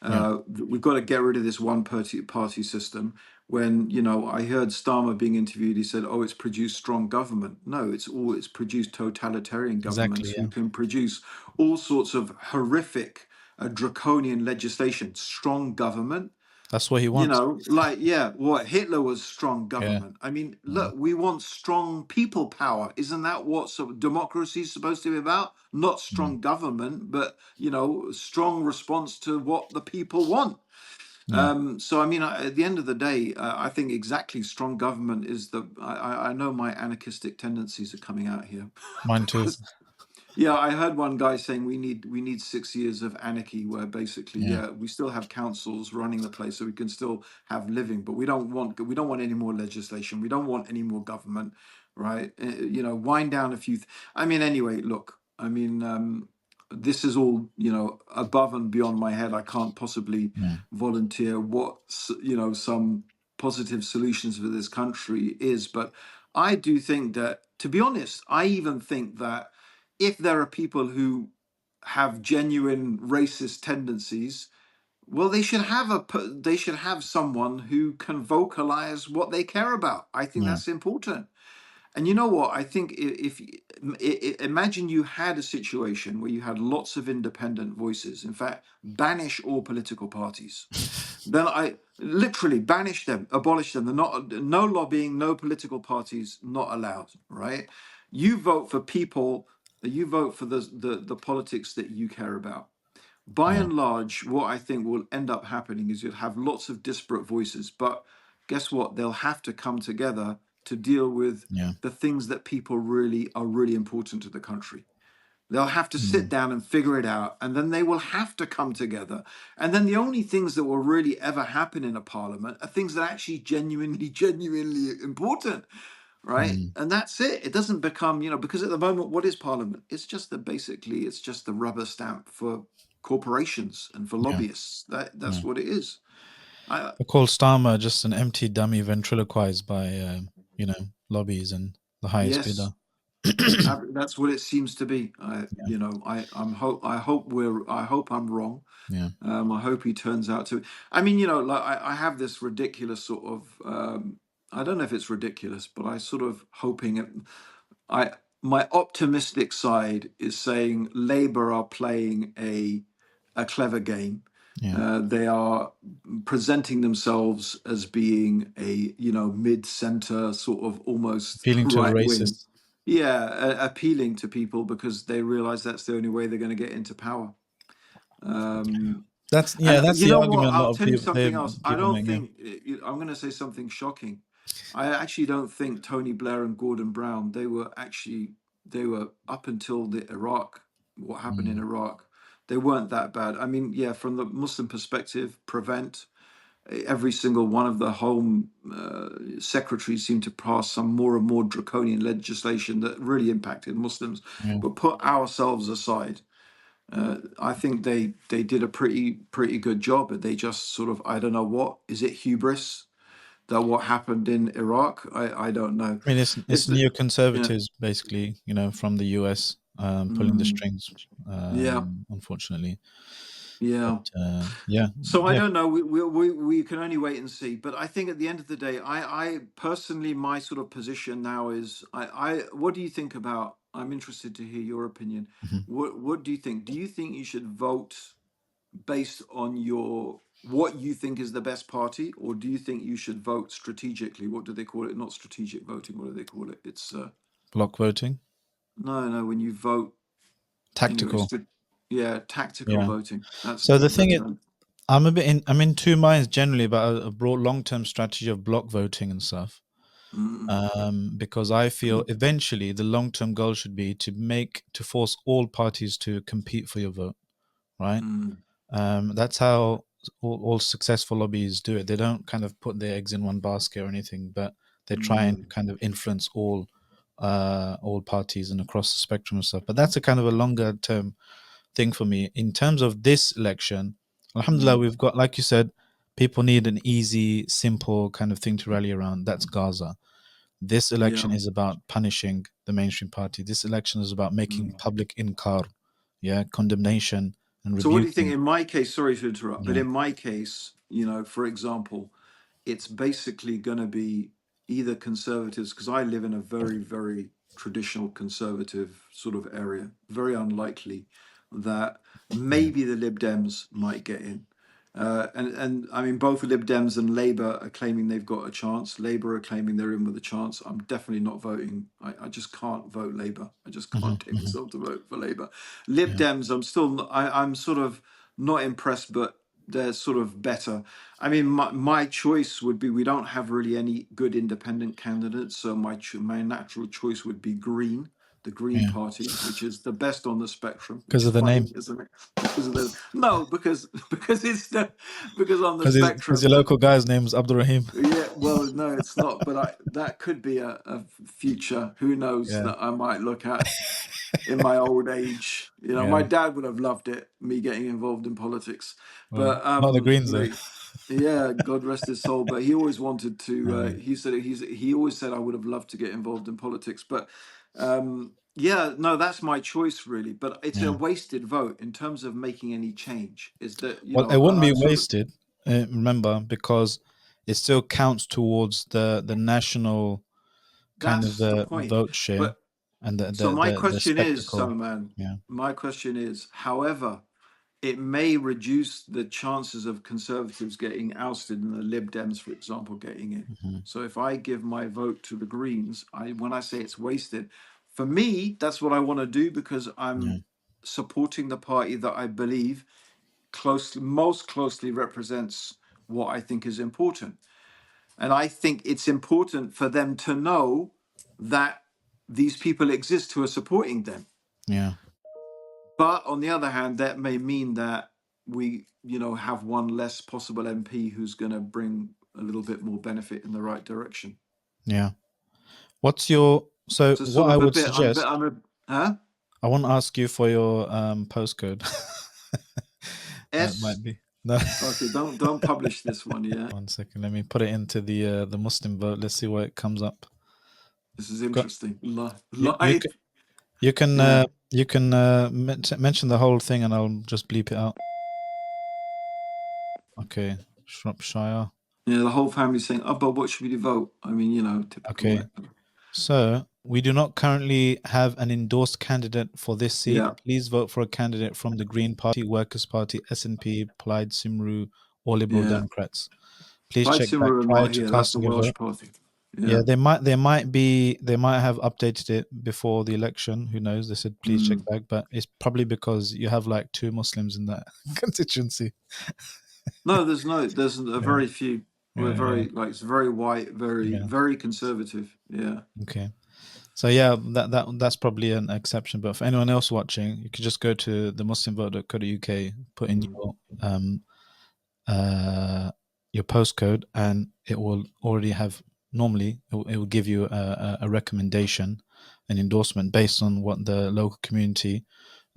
yeah, We've got to get rid of this one party system. When, I heard Starmer being interviewed, he said, oh, it's produced strong government. No, it's produced totalitarian governments exactly, who yeah. can produce all sorts of horrific, draconian legislation. Strong government, That's what he wants. like, yeah, what Hitler was strong Yeah, government. I mean, yeah, look, we want strong people power. Isn't that what democracy is supposed to be about? Not yeah, strong government, but, strong response to what the people want. yeah. So, I mean, at the end of the day, I think exactly strong government is I know my anarchistic tendencies are coming out here. Mine too. Because yeah, I heard one guy saying we need 6 years of anarchy where basically, Yeah, yeah, we still have councils running the place so we can still have living, but we don't want any more legislation. We don't want any more government, right? Wind down a few. I mean, anyway, look, I mean, this is all above and beyond my head. I can't possibly yeah, volunteer what some positive solutions for this country is, but I do think that, to be honest, I even think that if there are people who have genuine racist tendencies, well, they should have someone who can vocalize what they care about. I think yeah, that's important. And you know what? I think imagine you had a situation where you had lots of independent voices. In fact, banish all political parties. Then I literally banish them, abolish them. They're not, no lobbying, no political parties, not allowed. Right? You vote for people. You vote for the politics that you care about. By yeah, and large, what I think will end up happening is you'll have lots of disparate voices, but guess what? They'll have to come together to deal with yeah. the things that people really are really important to the country. They'll have to sit Mm, down and figure it out, and then they will have to come together. And then the only things that will really ever happen in a parliament are things that are actually genuinely, genuinely important, right? mm, And that's it. It doesn't become, because at the moment, what is parliament? It's just the rubber stamp for corporations and for yeah, lobbyists. That's yeah. what it is. I I call Starmer just an empty dummy ventriloquized by lobbies and the highest bidder. Yes, that's what it seems to be. I hope I'm wrong. Yeah, I hope he turns out to. I mean, like I have this ridiculous sort of. I don't know if it's ridiculous, but I sort of hoping it. I My optimistic side is saying Labour are playing a clever game. yeah. They are presenting themselves as being a mid-centre sort of almost Appealing to the right wing. racists. Yeah, appealing to people because they realise that's the only way they're going to get into power. Um, That's and that's you the know what? argument a I'll lot of tell you people something else. I people don't make. Yeah, think I'm going to say something shocking. I actually don't think Tony Blair and Gordon Brown they were actually they were up until the Iraq, what happened in Mm. Iraq, they weren't that bad. I mean, yeah, from the Muslim perspective, prevent every single one of the home secretaries seemed to pass some more and more draconian legislation that really impacted Muslims. Yeah. But put ourselves aside, I think they did a pretty good job. But they just sort of, I don't know, what is it, hubris, that what happened in Iraq? I don't know. I mean, it's It's yeah, neoconservatives basically, from the US, pulling the mm, strings, yeah, unfortunately. But yeah. yeah, So I yeah. don't know. We can only wait and see. But I think at the end of the day, I personally, my sort of position now is, I what do you think about? I'm interested to hear your opinion. Mhm. What do you think? Do you think you should vote based on your what you think is the best party, or do you think you should vote strategically? What do they call it? Not strategic voting. What do they call it? It's Block voting, no. When you vote, anyway, tactical. yeah, tactical Yeah. voting. That's So the the thing is, term. I'm in two minds generally about a broad long term strategy of block voting and stuff. Mm, Because I feel eventually the long term goal should be to force all parties to compete for your vote, right? mm, That's how all successful lobbies do it. They don't kind of put their eggs in one basket or anything, but they try and mm, kind of influence all parties and across the spectrum and stuff. But that's a kind of a longer term thing for me. In terms of this election, Alhamdulillah, mm. we've got, like you said, people need an easy, simple kind of thing to rally around. That's Gaza. This Yeah. election is about punishing the mainstream party. This election is about making Mm. public inkar, yeah, condemnation and So what do you think rebuking. in my case, sorry to interrupt, but Yeah, in my case, for example, it's basically going to be either conservatives, because I live in a very traditional conservative sort of area, very unlikely that yeah, maybe the Lib Dems might get in. And I mean, both Lib Dems and Labour are claiming they've got a chance. Labour are claiming they're in with a chance. I'm definitely not voting. I just can't vote Labour. I just hmm, can't take hmm, myself to vote for Labour. Lib yeah, Dems, I'm still, I'm sort of not impressed, but they're sort of better. I mean, my choice would be, we don't have really any good independent candidates, so my natural choice would be Green, the Green yeah. Party, which is the best on the spectrum, Because which is of the name, funny, isn't it? Because of the no, because it's the because on the because your spectrum. local guy's name's Abdurrahim. Yeah, well, no, it's not. But that could be a future. Who knows, Yeah, that I might look at in my old age. My yeah. dad would have loved it, me getting involved in politics. Well, But not the Greens though. yeah, God rest his soul. But he always wanted to. Yeah, He always said I would have loved to get involved in politics. But yeah, no, that's my choice really. But it's a yeah. wasted vote in terms of making any change. Is that Well, it And wouldn't be I'm sort of, wasted. Remember, because it still counts towards the national kind of that's the point. vote share But and so my the question is, spectacle. Salaman, Yeah. my question is, however, it may reduce the chances of conservatives getting ousted and the Lib Dems, for example, getting in. Hmm. So if I give my vote to the Greens, when I say it's wasted, for me, that's what I want to do, because Yeah. I'm supporting the party that I believe most closely represents what I think is important. And I think it's important for them to know that these people exist who are supporting them. Yeah. But on the other hand, that may mean that we, have one less possible MP who's going to bring a little bit more benefit in the right direction. Yeah. What's your so So what sort I of a would bit, suggest, huh? I want to ask you for your postcode. That S. might be no. Okay, don't publish this one. Yeah, One second, let me put it into the Muslim vote. Let's see where it comes up. this is Got interesting. you, Live. Yeah, you can mention the whole thing and I'll just bleep it out. Okay, Shropshire. yeah. The whole family's saying, "Oh, but what should we do vote?" I mean, typical. Okay, so we do not currently have an endorsed candidate for this seat. Yeah, Please vote for a candidate from the Green Party, Workers' Party, SNP, Plaid Cymru, or Liberal yeah. Democrats. Please Plaid check back Cymru are prior not to here. That's the casting your Welsh vote. party. Yeah, Yeah. they might have updated it before the election. Who knows? They said please check Mm. back, but it's probably because you have like two Muslims in that constituency. No, there's a Yeah, very few. We're yeah, very, like, it's very white, very yeah. very conservative. Yeah. Okay. So yeah, that's probably an exception. But for anyone else watching, you could just go to the muslimvote.co.uk, put in um your postcode, and it will already have, normally it will give you a recommendation, an endorsement based on what the local community,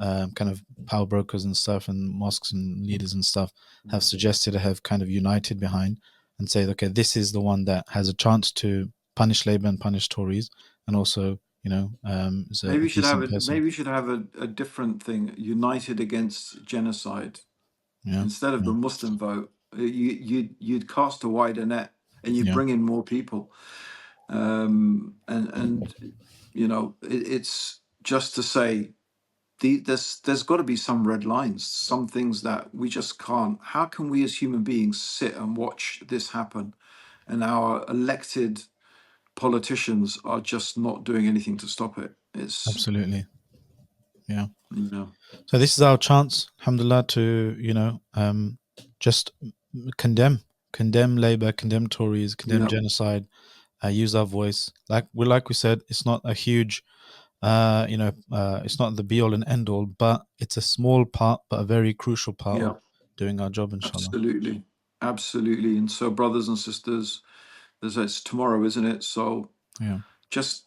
kind of power brokers and stuff, and mosques and leaders and stuff have suggested, have kind of united behind, and say, okay, this is the one that has a chance to punish Labour and punish Tories, and also, is a Maybe we should have decent a person. maybe we should have a different thing. United against genocide. Yeah, Instead of the yeah, Muslim vote, you'd cast a wider net and you yeah, bring in more people. And it's just to say there's got to be some red lines, some things that we just can't. How can we as human beings sit and watch this happen, and our elected politicians are just not doing anything to stop it? It's absolutely. Yeah. you know So this is our chance, alhamdulillah, to, just condemn Labour, condemn Tories, condemn yeah genocide, use our voice. Like we said, it's not a huge, it's not the be all and end all, but it's a small part, but a very crucial part yeah of doing our job, inshallah. absolutely, absolutely. And so, brothers and sisters, it's tomorrow, isn't it? So Yeah, just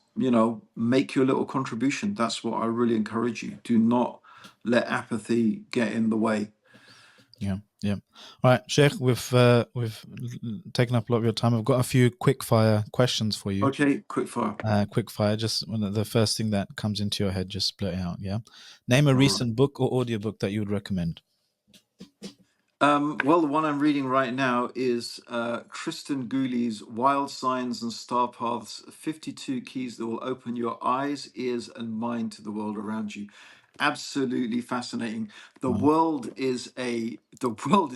make your little contribution. That's what I really encourage you. Do not let apathy get in the way. yeah, yeah. All right, Sheikh, we've taken up a lot of your time. I've got a few quick fire questions for you. Okay, quick fire. Quick fire, just the first thing that comes into your head, just split it out. Yeah. Name a All right. recent book or audiobook that you would recommend. Well, the one I'm reading right now is Kristen Gooley's Wild Signs and Star Paths 52 Keys That Will Open Your Eyes, Ears, and Mind to the World Around You. Absolutely fascinating. Wow. The world is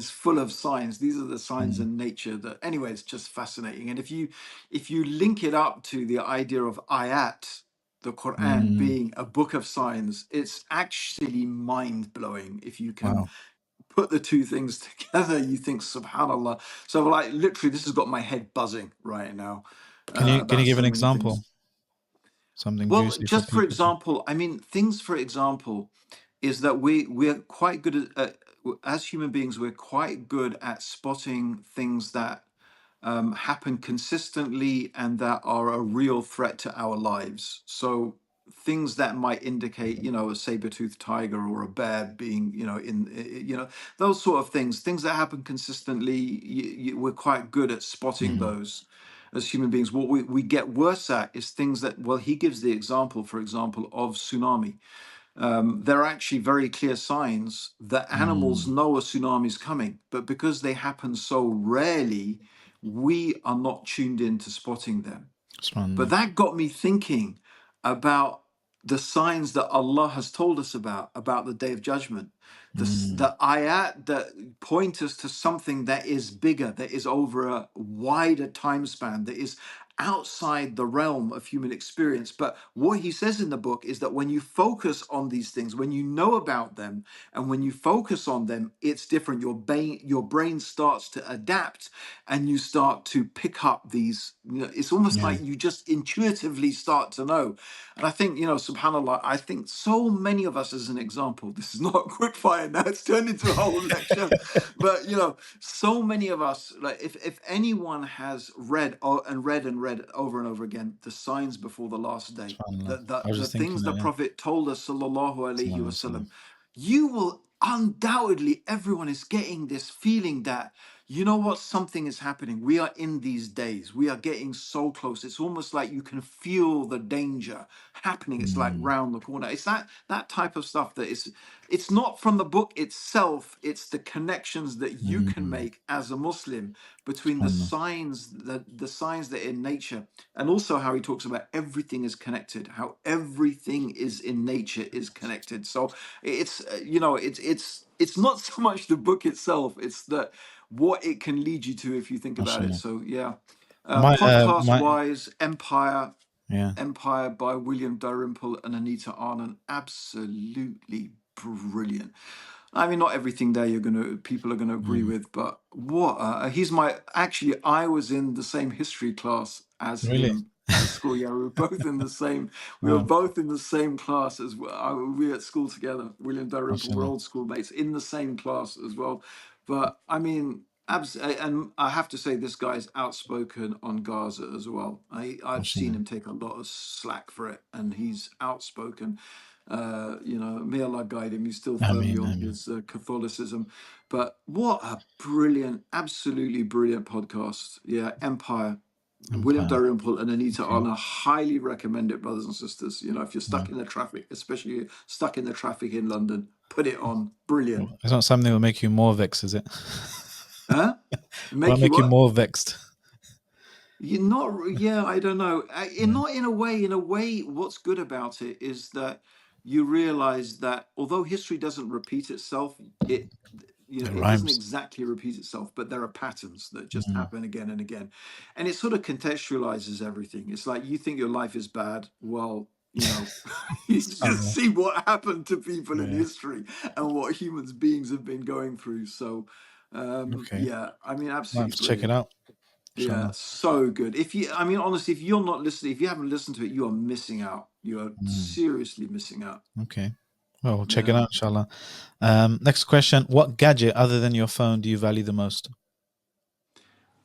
full of signs. These are the signs Mm, in nature that, anyway, it's just fascinating. And if you link it up to the idea of ayat, the Quran mm, being a book of signs, it's actually mind blowing if you can wow. put the two things together. You think, subhanallah. So, like, literally, this has got my head buzzing right now Can you about give so an many things. example? Something Well, juicy for just for people to. example, I mean, things for example is that we're quite good as human beings, we're quite good at spotting things that happen consistently and that are a real threat to our lives. So things that might indicate, a saber-toothed tiger or a bear being, those sort of things that happen consistently, we're quite good at spotting Mhm. those as human beings. What we get worse at is things that, well, he gives the example, for example, of tsunami. There are actually very clear signs that animals Mm, know a tsunami is coming, but because they happen so rarely, we are not tuned in to spotting them. But subhanallah. that got me thinking about the signs that Allah has told us about the Day of Judgment. Mm, The ayat that point us to something that is bigger, that is over a wider time span, that is outside the realm of human experience. But what he says in the book is that when you focus on these things, when you know about them, and when you focus on them, it's different. Your brain starts to adapt, and you start to pick up these. It's almost yeah. like you just intuitively start to know. And I think, subhanallah, I think so many of us, as an example, this is not a quick fire now, it's turned into a whole lecture. But so many of us, like, if anyone has read, and read over and over again the signs before the last day, Subhanallah. the the, I was the just things thinking the that. Yeah. Prophet told us, sallallahu alaihi Sallallahu alaihi wasallam. wasallam, you will undoubtedly, everyone is getting this feeling that, something is happening. We are in these days. We are getting so close. It's almost like you can feel the danger happening. It's like Mm, round the corner. It's that type of stuff that is. It's not from the book itself. It's the connections that you can mm, make as a Muslim between the subhanallah. signs, the signs that are in nature, and also how he talks about everything is connected. How everything is in nature is connected. So it's it's not so much the book itself. It's that what it can lead you to if you think about it. MashaAllah. So yeah, My, podcast my, wise, yeah. Empire by William Dalrymple and Anita Arnon, absolutely brilliant. I mean, not everything there people are gonna agree Mm, with, but what he's my actually I was in the same history class as really? him. at school. Yeah, we were both in the same. We were Wow, both in the same class as well. We were at school together. William Dalrymple. We're mashallah. old schoolmates in the same class as well. But I mean, and I have to say, this guy's outspoken on Gaza as well. I've seen Mashallah. him take a lot of slack for it, and he's outspoken. May Allah guide him. He's still firmly Ameen, on ameen. his Catholicism. But what a brilliant, absolutely brilliant podcast. Yeah, Empire. William Empire. Dalrymple and Anita Okay. Arna, highly recommend it, brothers and sisters. If you're Yeah. stuck in the traffic, especially stuck in the traffic in London, put it on. Brilliant. It's not something that will make you more vexed, is it? Huh? Will Make you make you what? more vexed. You're not, yeah, I don't know. Yeah. Not in a way. In a way, what's good about it is that you realize that although history doesn't repeat itself, it It it doesn't rhymes. exactly repeat itself, but there are patterns that just Mm. happen again and again, and it sort of contextualizes everything. It's like you think your life is bad. Well, you just SubhanAllah. see what happened to people in Yeah. history and what humans beings have been going through. So, Okay. yeah, I mean, Might have absolutely to check it brilliant. out. Yeah, Inshallah. so good. I mean, honestly, if you're not listening, if you haven't listened to it, you are missing out. You are Mm. seriously missing out. Okay. Well, we'll check it Yeah. out, inshallah. Next question. What gadget other than your phone do you value the most?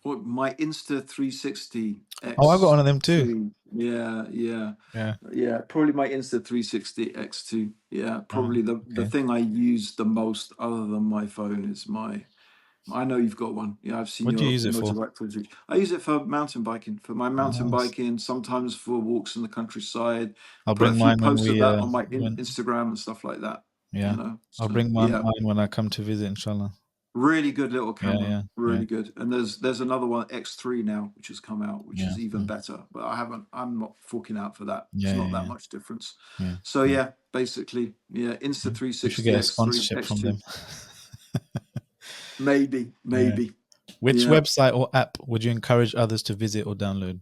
Well, my Insta 360 Oh, I've got one of them too. X2. Yeah, yeah. Yeah. Yeah, probably my Insta 360 X2. Yeah, probably the Okay. thing I use the most other than my phone is I know you've got one. Yeah, I've seen What do you your use it for? motorbike footage. I use it for mountain biking, for my Oh, mountain nice. biking, sometimes for walks in the countryside. I'll Put a bring few mine when posts of we that on my when Instagram and stuff like that. yeah. I'll So bring mine yeah, when I come to visit, inshallah. really good little Yeah, camera, yeah, yeah, really good. And there's another one X3 now, which has come out, which yeah, is even better. But I'm not forking out for that. It's yeah, not yeah, that yeah, much difference. yeah, So yeah. yeah, basically, yeah, Insta Okay. We should 360 get a X3 sponsorship from X2. them. Maybe, Yeah. maybe. Which Yeah. website or app would you encourage others to visit or download?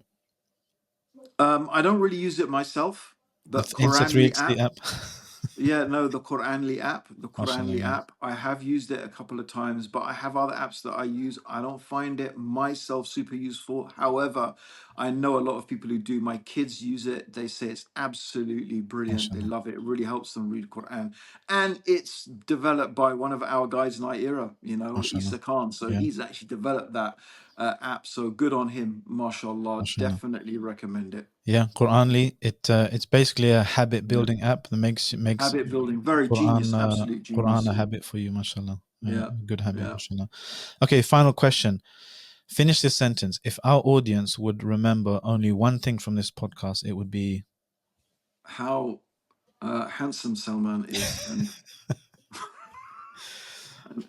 I don't really use it myself, The but Insta Quranly 360 app. app. Yeah, no, the Quranly app. The Mashallah, Quranly yeah. app. I have used it a couple of times, but I have other apps that I use. I don't find it myself super useful. However, I know a lot of people who do. My kids use it. They say it's absolutely brilliant. They Mashallah, love it. It really helps them read Quran. And it's developed by one of our guys in our era, mashallah. Issa Khan. So Yeah, he's actually developed that app. So good on him. MashaAllah. mashallah. Definitely recommend it. Yeah, Quranly. It's basically a habit Yeah. building app that makes Habit building. Very Quran genius. Absolute Quran a genius. habit for you, mashallah. Yeah, Yeah. good habit, Yeah. mashallah. Okay, final question. Finish this sentence. If our audience would remember only one thing from this podcast, it would be How handsome Salman is, and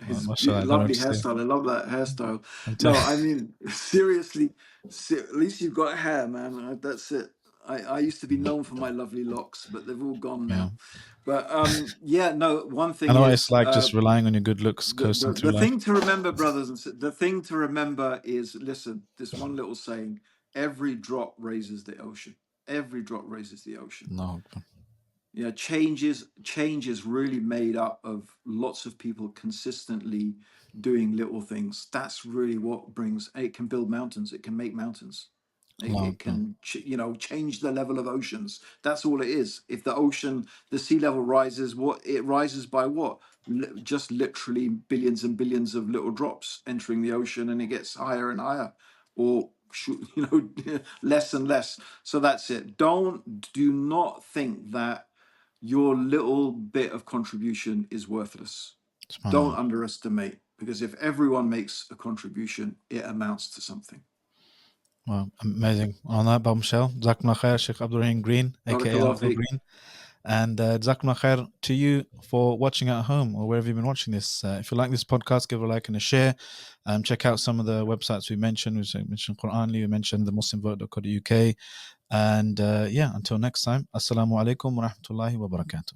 his mashallah, I don't know what lovely to say. hairstyle. I love that hairstyle. I'm No, telling I mean, seriously, at least you've got hair, man. That's it. I used to be known for my lovely locks, but they've all gone yeah. now. But yeah, no, one I thing know what it's is like just relying on your good looks coasting through the life. thing to remember, brothers and the thing to remember is, listen, this one little saying: every drop raises the ocean. Every drop raises the ocean. No. Yeah, change is really made up of lots of people consistently doing little things. That's really what brings. It can build mountains. It can make mountains. Allah It can change the level of oceans. That's all it is. If the sea level rises, what it rises by what? Just literally billions and billions of little drops entering the ocean, and it gets higher and higher, or less and less. So that's it. Do not think that your little bit of contribution is worthless. Don't SubhanAllah. underestimate, because if everyone makes a contribution, it amounts to something. Well, amazing. On that bombshell, Jazakumullah khair, Shaykh Abdurraheem Green, aka Barakallah Uncle feek. Green. And Jazakumullah khair to you for watching at home or wherever you've been watching this. If you like this podcast, give it a like and a share. Check out some of the websites we mentioned. We mentioned Quranly, we mentioned the muslimvote.co.uk. And yeah, until next time, Assalamu alaikum wa rahmatullahi wa barakatuh.